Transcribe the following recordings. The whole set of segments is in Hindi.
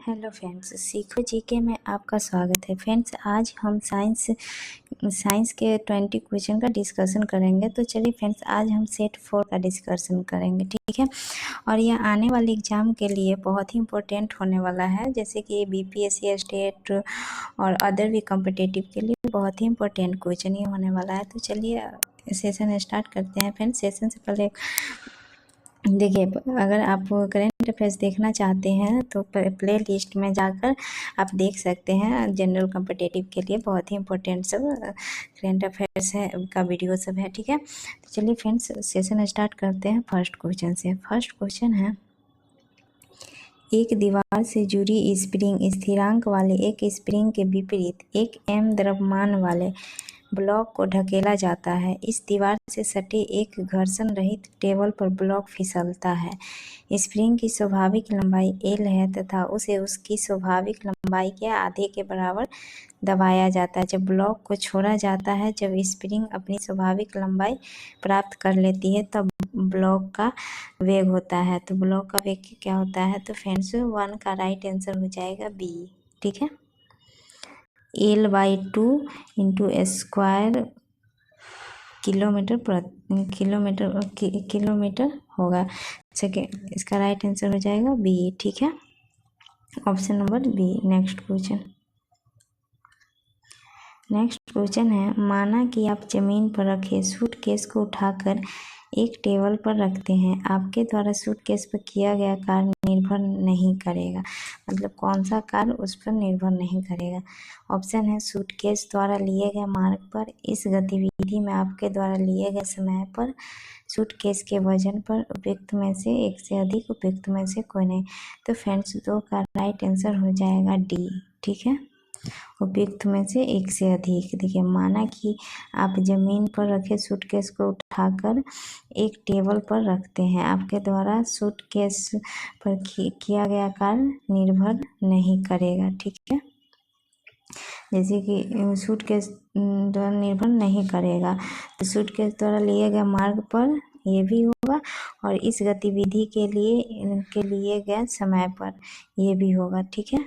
हेलो फ्रेंड्स, सीखो जीके में आपका स्वागत है। फ्रेंड्स, आज हम साइंस के 20 क्वेश्चन का डिस्कशन करेंगे। तो चलिए फ्रेंड्स, आज हम सेट 4 का डिस्कशन करेंगे, ठीक है। और यह आने वाले एग्जाम के लिए बहुत ही इम्पोर्टेंट होने वाला है, जैसे कि बीपीएससी, स्टेट और अदर भी कॉम्पिटिटिव के लिए बहुत ही इम्पोर्टेंट क्वेश्चन ये होने वाला है। तो चलिए सेशन स्टार्ट करते हैं। फ्रेंड्स, सेशन से पहले देखिए, अगर आप करेंट अफेयर्स देखना चाहते हैं तो प्ले लिस्ट में जाकर आप देख सकते हैं। जनरल कॉम्पिटिटिव के लिए बहुत ही इंपॉर्टेंट सब करेंट अफेयर्स है का वीडियो सब है, ठीक है। तो चलिए फ्रेंड्स, सेशन स्टार्ट करते हैं फर्स्ट क्वेश्चन से। फर्स्ट क्वेश्चन है, एक दीवार से जुड़ी स्प्रिंग स्थिरांक वाले एक स्प्रिंग के विपरीत एक m द्रव्यमान वाले ब्लॉक को ढकेला जाता है। इस दीवार से सटे एक घर्षण रहित टेबल पर ब्लॉक फिसलता है। स्प्रिंग की स्वाभाविक लंबाई L है तथा उसे उसकी स्वाभाविक लंबाई के आधे के बराबर दबाया जाता है। जब ब्लॉक को छोड़ा जाता है, जब स्प्रिंग अपनी स्वाभाविक लंबाई प्राप्त कर लेती है, तब ब्लॉक का वेग होता है। तो ब्लॉक का वेग क्या होता है? तो फ्रेंड्स 1 का राइट आंसर हो जाएगा बी, ठीक है। L/2 इंटू स्क्वायर किलोमीटर होगा। सेकेंड, इसका राइट आंसर हो जाएगा बी, ठीक है, option number B. Next question है, माना कि आप जमीन पर रखे सूटकेस को उठाकर एक टेबल पर रखते हैं। आपके द्वारा सूटकेस पर किया गया कार्य निर्भर नहीं करेगा। मतलब कौन सा कार्य उस पर निर्भर नहीं करेगा? ऑप्शन है, सूटकेस द्वारा लिए गए मार्ग पर, इस गतिविधि में आपके द्वारा लिए गए समय पर, सूटकेस के वजन पर, उपयुक्त में से एक से अधिक, उपयुक्त में से कोई नहीं। तो फ्रेंड्स 2 का राइट आंसर हो जाएगा डी, ठीक है, उपयुक्त में से एक से अधिक। देखिए, माना कि आप जमीन पर रखे सूटकेस को उठाकर एक टेबल पर रखते हैं। आपके द्वारा सूटकेस पर किया गया कार्य निर्भर नहीं करेगा, ठीक है। जैसे कि सूटकेस द्वारा निर्भर नहीं करेगा, तो सूटकेस द्वारा लिए गए मार्ग पर ये भी होगा, और इस गतिविधि के लिए गए समय पर ये भी होगा, ठीक है।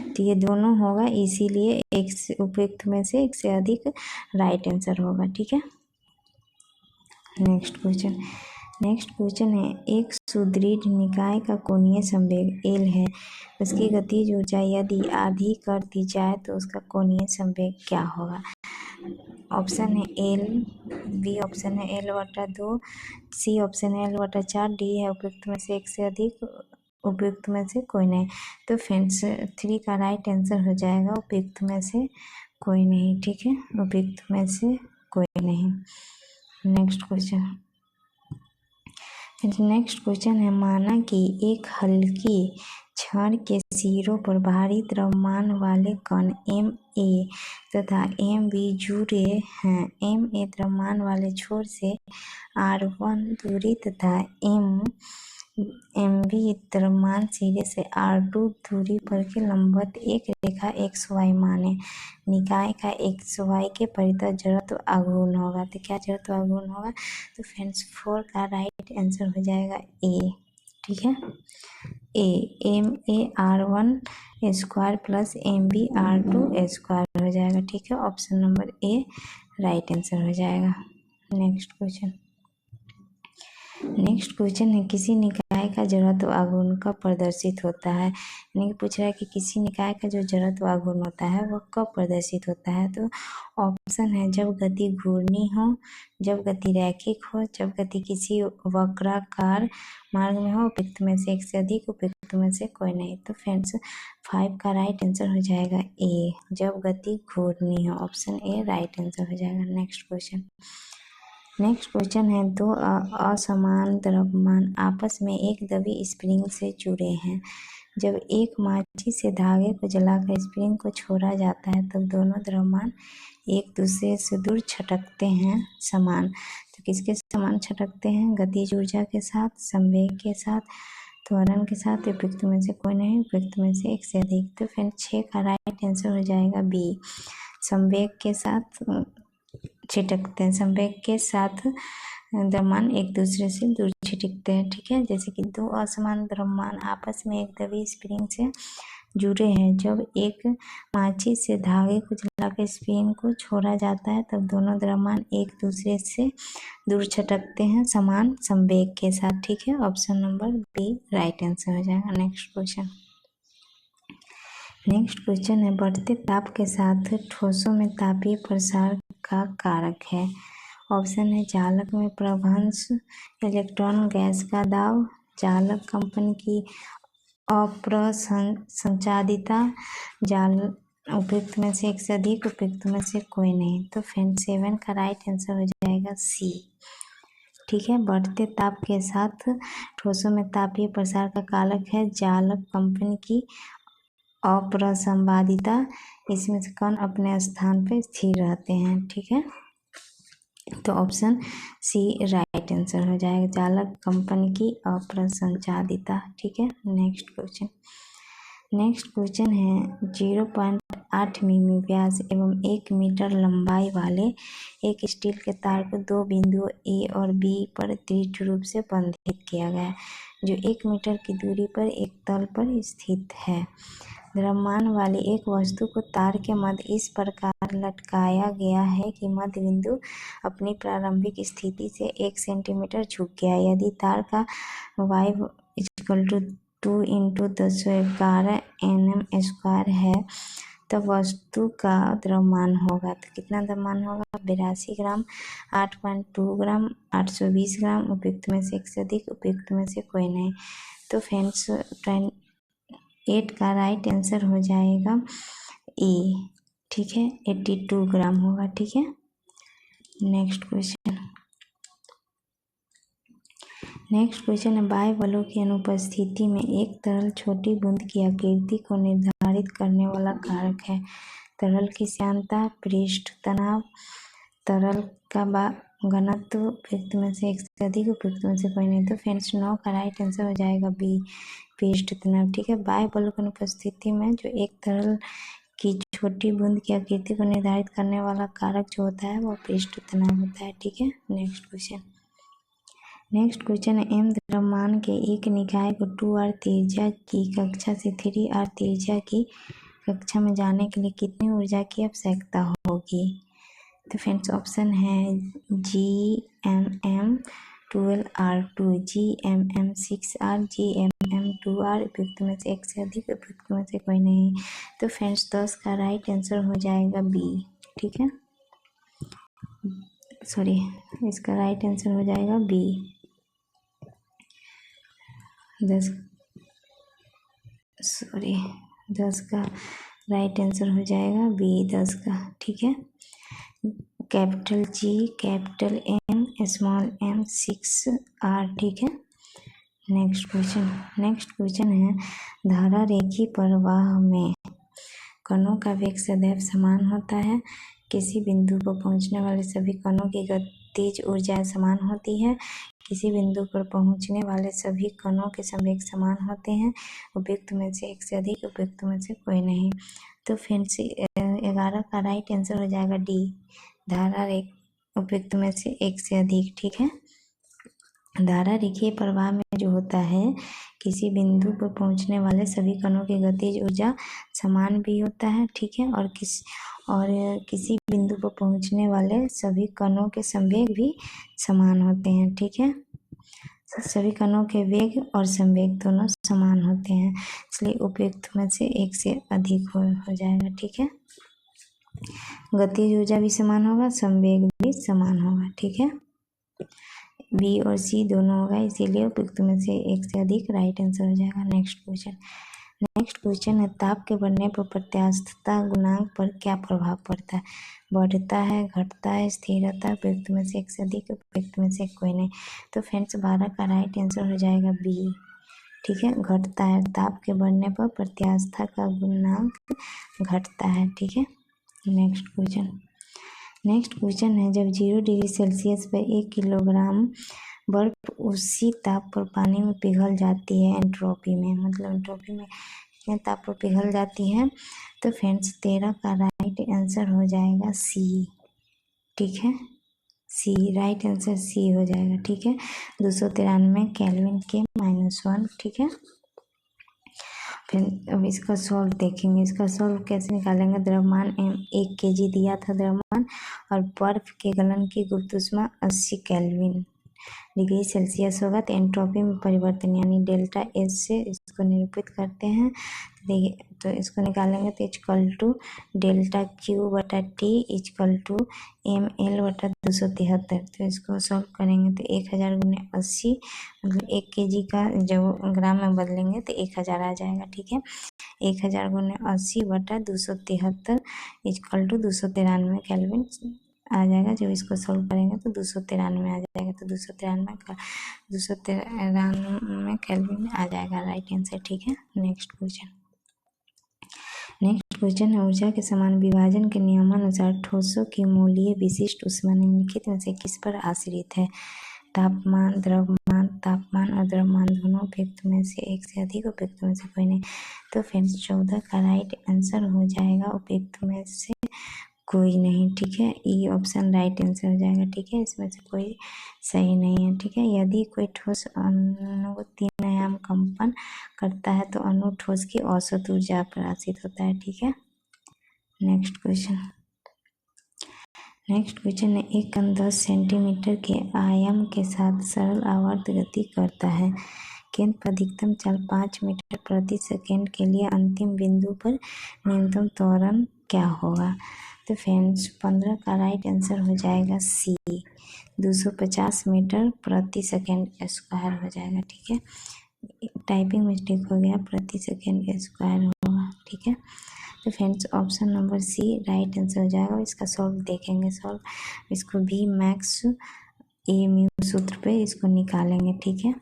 तो ये दोनों होगा, इसीलिए एक से उपयुक्त में से एक से अधिक राइट आंसर होगा, ठीक है। नेक्स्ट क्वेश्चन है, एक सुदृढ़ निकाय का कोणीय संवेग L है। उसकी गतिज ऊंचाई यदि आधी कर दी जाए तो उसका कोणीय संवेग क्या होगा? ऑप्शन है L, बी ऑप्शन है L/2, सी ऑप्शन है L/4, डी है उपयुक्त में से एक से अधिक, उपयुक्त में से कोई नहीं। तो फ्रेंड्स 3 का राइट आंसर हो जाएगा उपयुक्त में से कोई नहीं, ठीक है, उपयुक्त में से कोई नहीं। नेक्स्ट क्वेश्चन है, माना कि एक हल्की छड़ के सिरों पर भारी द्रव्यमान वाले कण Ma तथा Mb जुड़े हैं। Ma द्रव्यमान वाले छोर से r1 दूरी तथा Mb द्रव्यमान सिरे से r2 दूरी पर के लंबवत एक रेखा XY माने। निकाय का XY के परितः जड़त्व आघूर्ण होगा। तो क्या जड़त्व आघूर्ण होगा? तो फ्रेंड्स 4 का राइट आंसर हो जाएगा ए, ठीक है, ए MaR1 square plus MbR2 square हो जाएगा, ठीक है, option number A right answer हो जाएगा। नेक्स्ट क्वेश्चन है, किसी निकाय का जड़त्व आघूर्ण कब प्रदर्शित होता है? यानी कि पूछ रहा है कि किसी निकाय का जो जड़त्व आघूर्ण होता है वह कब प्रदर्शित होता है? तो ऑप्शन है, जब गति घूर्णी हो, जब गति रैखिक हो, जब गति किसी वक्राकार मार्ग में हो, उपयुक्त में से एक से अधिक, उपयुक्त में से कोई नहीं। तो फ्रेंड्स 5 का राइट आंसर हो जाएगा ए, जब गति घूर्णी हो, ऑप्शन ए राइट आंसर हो जाएगा। नेक्स्ट क्वेश्चन है, दो असमान द्रव्यमान आपस में एक दबी स्प्रिंग से जुड़े हैं। जब एक माचिस से धागे को जलाकर स्प्रिंग को छोड़ा जाता है, तब दोनों द्रव्यमान एक दूसरे से दूर छटकते हैं समान। तो किसके समान छटकते हैं? गतिज ऊर्जा के साथ, संवेग के साथ, त्वरण के साथ, उपयुक्त में से कोई नहीं, उपयुक्त में से एक से अधिक। तो फिर 6 का राइट आंसर हो जाएगा बी, संवेग के साथ छिटकते हैं, संवेग के साथ द्रव्यमान एक दूसरे से दूर छिटकते हैं, ठीक है। जैसे कि दो असमान द्रव्यमान आपस में एक दबी स्प्रिंग से जुड़े हैं। जब एक माचिस से धागे को जलाकर स्प्रिंग को छोड़ा जाता है तब दोनों द्रव्यमान एक दूसरे से दूर छिटकते हैं समान संवेग के साथ, ठीक है। Option number B right answer हो जाएगा। नेक्स्ट क्वेश्चन है बढ़ते ताप के साथ ठोसों में तापीय प्रसार का कारक है। ऑप्शन है चालक में प्रभंश, इलेक्ट्रॉन गैस का दाब, चालक कंपन की अप्रसंचादिता, जाल उपयुक्त में से एक से अधिक, उपयुक्त में से कोई नहीं। तो फ्रेंड 7 का राइट आंसर हो जाएगा सी, ठीक है। बढ़ते ताप के साथ ठोसों में तापीय प्रसार का कारक है जालक कंपन की अप्रसंवादिता। इसमें से कण अपने स्थान पर स्थिर रहते हैं, ठीक है। तो ऑप्शन सी राइट आंसर हो जाएगा, चालक कंपन की अप्रसंचादिता, ठीक है। नेक्स्ट क्वेश्चन है 0.8 मिमी व्यास एवं 1 मीटर लंबाई वाले एक स्टील के तार को दो बिंदुओं ए और बी पर दृढ़ रूप से बंधित किया गया है, जो 1 मीटर की दूरी पर एक तल पर स्थित है। द्रव्यमान वाली एक वस्तु को तार के मध्य इस प्रकार लटकाया गया है कि मध्य बिंदु अपनी प्रारंभिक स्थिति से 1 सेंटीमीटर झुक गया। यदि तार का y = 2 × 1011 Nm² है तब वस्तु का द्रव्यमान होगा। तो कितना द्रव्यमान होगा? 82 ग्राम, 8.2 ग्राम, 820 ग्राम, उपयुक्त में से एक से अधिक, उपयुक्त में से कोई नहीं। तो फ्रेंड्स 8 का राइट आंसर हो जाएगा ए, ठीक है। 82 ग्राम होगा, ठीक है। नेक्स्ट क्वेश्चन है वायु बलों की अनुपस्थिति में एक तरल छोटी बूंद की आकृति को निर्धारित करने वाला कारक है। तरल की श्यानता, पृष्ठ तनाव, तरल का घनत्व, उपयुक्त में से एक से अधिक, उपयुक्त में से कोई नहीं। तो फ्रेंड्स 9 का राइट आंसर हो जाएगा बी, पृष्ठ तनाव, ठीक है। वायु बलों की अनुपस्थिति में जो एक तरल की छोटी बूंद की आकृति को निर्धारित करने वाला कारक जो होता है वो पृष्ठ तनाव होता है, ठीक है। नेक्स्ट क्वेश्चन है एम द्रव्यमान के एक निकाय को 2r त्रिज्या की कक्षा से 3r त्रिज्या की कक्षा में जाने के लिए कितनी ऊर्जा की आवश्यकता होगी? तो फ्रेंड्स ऑप्शन है GMM 12r2, GMM 6r, GMM 2r, उपयुक्त में से एक से अधिक, उपयुक्त में से कोई नहीं। तो फ्रेंड्स 10 का राइट आंसर हो जाएगा बी, ठीक है। सॉरी, इसका राइट आंसर हो जाएगा बी, 10 का राइट आंसर हो जाएगा बी, 10 का, ठीक है। Capital G, capital M, small m, 6r, ठीक है। नेक्स्ट क्वेश्चन है धारा रेखीय प्रवाह में कणों का वेग सदैव समान होता है। किसी बिंदु पर पहुंचने वाले सभी कणों की गतिज ऊर्जा समान होती है। किसी बिंदु पर पहुंचने वाले सभी कणों के संवेग समान होते हैं। उपयुक्त में से एक से अधिक, उपयुक्त में से कोई नहीं। तो फ्रेंड्स 11 का राइट आंसर हो जाएगा डी, धारा उपयुक्त में से एक से अधिक, ठीक है। धारा रेखीय प्रवाह में जो होता है किसी बिंदु पर पहुंचने वाले सभी कणों की गतिज ऊर्जा समान भी होता है, ठीक है। और किसी बिंदु पर पहुंचने वाले सभी कणों के संवेग भी समान होते हैं, ठीक है। सभी कणों के वेग और संवेग दोनों समान होते हैं, इसलिए उपयुक्त में से एक से अधिक हो जाएगा, ठीक है। गतिज ऊर्जा भी समान होगा, संवेग भी समान होगा, ठीक है। बी और सी दोनों होगा, इसीलिए उपयुक्त में से एक से अधिक राइट आंसर हो जाएगा। नेक्स्ट क्वेश्चन है ताप के बढ़ने पर प्रत्यास्थता गुणांक पर क्या प्रभाव पड़ता है? बढ़ता है, घटता है, स्थिर रहता है, उपयुक्त में से एक से अधिक, उपयुक्त में से कोई नहीं। तो फ्रेंड्स 12 का राइट आंसर हो जाएगा बी, ठीक है। घटता है, ताप के बढ़ने पर प्रत्यास्थता का गुणांक घटता है, ठीक है। नेक्स्ट क्वेश्चन है जब 0 डिग्री सेल्सियस पर 1 किलोग्राम बर्फ उसी ताप पर पानी में पिघल जाती है, एंट्रोपी में, मतलब एंट्रोपी में कितने ताप पर पिघल जाती है। तो फ्रेंड्स 13 का राइट आंसर हो जाएगा सी, ठीक है। सी, राइट आंसर सी हो जाएगा। ठीक है, 293 केल्विन के -1। ठीक है, फिर अब इसका सॉल्व देखेंगे। इसका सॉल्व कैसे निकालेंगे। द्रव्यमान 1 kg दिया था द्रव्यमान, और बर्फ के गलन की गुप्त ऊष्मा 80 केल्विन डिग्री सेल्सियस होगा। तो एंट्रोपी में परिवर्तन यानी डेल्टा एस से इसको निरूपित करते हैं। देखिए, तो इसको निकालेंगे तो इक्वल टू डेल्टा क्यू बटा टी इक्वल टू ml बटा 273। तो इसको सॉल्व करेंगे तो 1000 गुने 80, मतलब 1 kg का जब ग्राम में बदलेंगे तो 1000 आ जाएगा। ठीक है, 1000 गुने 80 बटा 273 इक्वल टू 293 केल्विन आ जाएगा। जब इसको सॉल्व करेंगे तो 293 आ जाएगा। तो 293 केल्विन आ जाएगा राइट आंसर। ठीक है, नेक्स्ट क्वेश्चन। नेक्स्ट क्वेश्चन है, ऊर्जा के समान विभाजन के नियमानुसार ठोसों की मूलीय विशिष्ट ऊष्मा निम्नलिखित में से किस पर आश्रित है। तापमान, द्रव्यमान, तापमान और द्रव्यमान दोनों उपयुक्त में से एक से अधिक, उपयुक्त में से कोई नहीं। तो फ्रेंड्स 14 का राइट आंसर हो जाएगा उपयुक्त में से कोई नहीं। ठीक है, ई ऑप्शन राइट आंसर हो जाएगा। ठीक है, इसमें से कोई सही नहीं है। ठीक है, यदि कोई ठोस अणु 3 आयाम कंपन करता है तो अणु ठोस की औसत ऊर्जा पर आश्रित होता है। ठीक है, नेक्स्ट क्वेश्चन। नेक्स्ट क्वेश्चन है, एक कण 10 सेंटीमीटर के आयाम के साथ सरल आवर्त गति करता है। केंद्र पर अधिकतम चाल 5 मीटर प्रति सेकेंड के लिए अंतिम बिंदु पर न्यूनतम त्वरण क्या होगा। तो फ्रेंड्स 15 का राइट आंसर हो जाएगा सी, 250 मीटर प्रति सेकेंड स्क्वायर हो जाएगा। ठीक है, टाइपिंग मिस्टेक हो गया, प्रति सेकेंड स्क्वायर होगा। ठीक है, तो friends option number C right answer हो जाएगा। इसका सॉल्व देखेंगे। सॉल्व इसको भी मैक्स ए म्यू सूत्र पे इसको निकालेंगे। ठीक है,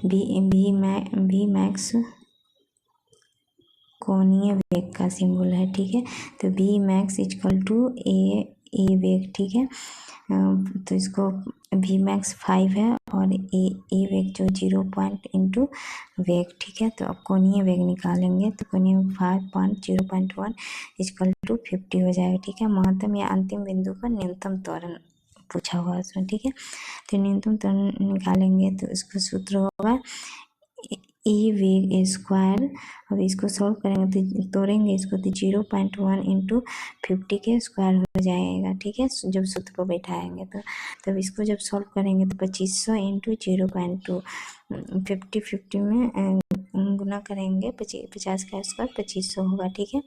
भी मैक्स कोणीय वेग का सिंबल है। ठीक है, तो भी मैक्स इक्वल टू ए वेग। ठीक है, तो इसको भी मैक्स 5 है और ए वेग जो 0 इंटू वेग। ठीक है, तो अब कोणीय वेग निकालेंगे तो कोणीय 5.0.1 इक्वल टू 50 हो जाएगा। ठीक है, महत्तम या अंतिम बिंदु पर न्यूनतम त्वरण पूछा हुआ है उसमें। ठीक है, तो न्यूनतम त्वरण निकालेंगे तो इसका सूत्र होगा ए वेग स्क्वायर। अब इसको सॉल्व करेंगे तो तोड़ेंगे इसको तो 0.1 इंटू 50 के स्क्वायर हो जाएगा। ठीक है, जब सूत्र पर बैठाएंगे तो तब इसको जब सॉल्व करेंगे तो 2500 इंटू 0.2 50 में गुना करेंगे 50 का स्क्वायर 2500 होगा। ठीक है,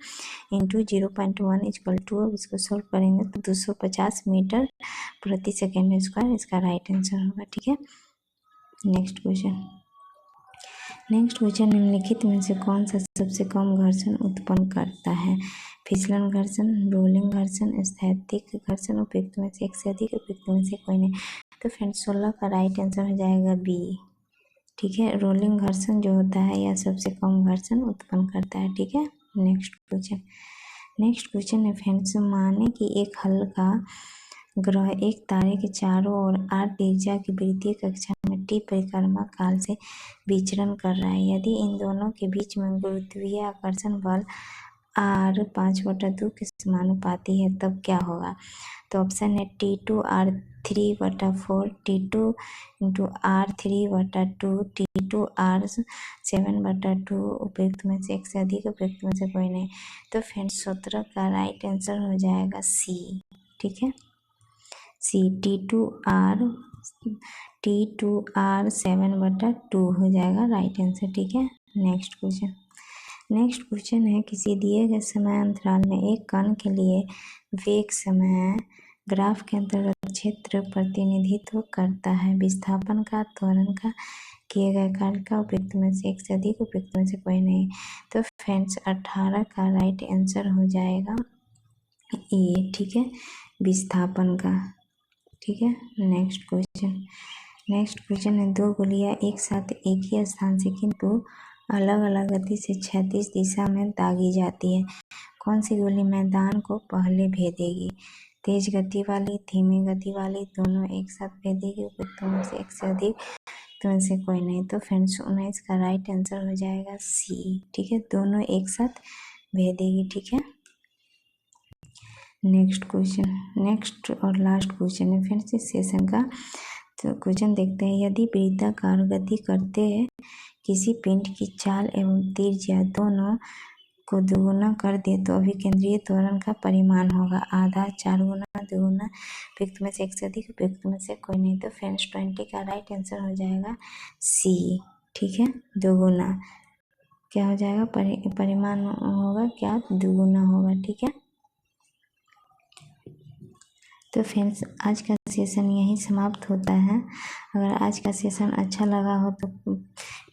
इंटू 0.1 इक्वल टू, अब इसको सॉल्व करेंगे तो 250 मीटर प्रति सेकेंड स्क्वायर इसका राइट आंसर होगा। ठीक है, नेक्स्ट क्वेश्चन। नेक्स्ट क्वेश्चन, निम्नलिखित में से कौन सा सबसे कम घर्षण उत्पन्न करता है। फिसलन घर्षण, रोलिंग घर्षण, स्थैतिक घर्षण, उपयुक्त में से एक से अधिक, उपयुक्त में से कोई नहीं। तो फ्रेंड्स 16 का राइट आंसर हो जाएगा बी। ठीक है, रोलिंग घर्षण जो होता है यह सबसे कम घर्षण उत्पन्न करता है। ठीक है, नेक्स्ट क्वेश्चन। नेक्स्ट क्वेश्चन है फ्रेंड्स, माने कि एक हल्का ग्रह एक तारे के चारों ओर 8 त्रिज्या की वृत्तीय कक्षा में टी परिक्रमा काल से विचरण कर रहा है। यदि इन दोनों के बीच में गुरुत्वीय आकर्षण बल R 5/2 के समानुपाती है तब क्या होगा। तो ऑप्शन है T2 R3/4, T2 into R3/2, T2 R7/2, उपयुक्त में से एक से अधिक, उपयुक्त में से कोई नहीं। तो फ्रेंड्स 17 का राइट आंसर हो जाएगा सी। ठीक है, सी, T2R 7/2 हो जाएगा राइट आंसर। ठीक है, नेक्स्ट क्वेश्चन। नेक्स्ट क्वेश्चन है, किसी दिए गए समय अंतराल में एक कण के लिए वेग समय ग्राफ के अंतर्गत क्षेत्र प्रतिनिधित्व करता है। विस्थापन का, त्वरण का, किए गए कार्य का, उपयुक्त में से एक से अधिक, उपयुक्त में से कोई नहीं। तो फ्रेंड्स 18 का राइट आंसर हो जाएगा ए। ठीक है, विस्थापन का। ठीक है, नेक्स्ट क्वेश्चन। नेक्स्ट क्वेश्चन है, दो गोलियां एक साथ एक ही स्थान से किंतु अलग अलग गति से क्षैतिज दिशा में दागी जाती है। कौन सी गोली मैदान को पहले भेदेगी। तेज गति वाली, धीमी गति वाली, दोनों एक साथ भेदेगी, उपयुक्त में से एक से अधिक, तो में से कोई नहीं। तो फ्रेंड्स 19 का राइट आंसर हो जाएगा सी। ठीक है, दोनों एक साथ भेदेगी। ठीक है, नेक्स्ट और लास्ट क्वेश्चन है फ्रेंड्स इस सेशन का। तो क्वेश्चन देखते हैं, यदि वृत्ताकार गति करते किसी पिंड की चाल एवं त्रिज्या दोनों को दुगुना कर दे तो अभिकेंद्रीय त्वरण का परिमाण होगा आधा, 4 गुना, 2 गुना, उपयुक्त में से एक से अधिक, उपयुक्त में से कोई नहीं। तो फ्रेंड्स 20 का राइट आंसर हो जाएगा सी। ठीक है, 2 गुना क्या हो जाएगा, परिमाण होगा क्या, 2 गुना होगा। ठीक है, तो फ्रेंड्स आज का सेशन यहीं समाप्त होता है। अगर आज का सेशन अच्छा लगा हो तो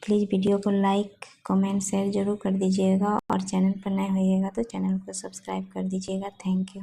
प्लीज़ वीडियो को लाइक, कमेंट, शेयर जरूर कर दीजिएगा और चैनल पर नए होइएगा तो चैनल को सब्सक्राइब कर दीजिएगा। Thank you.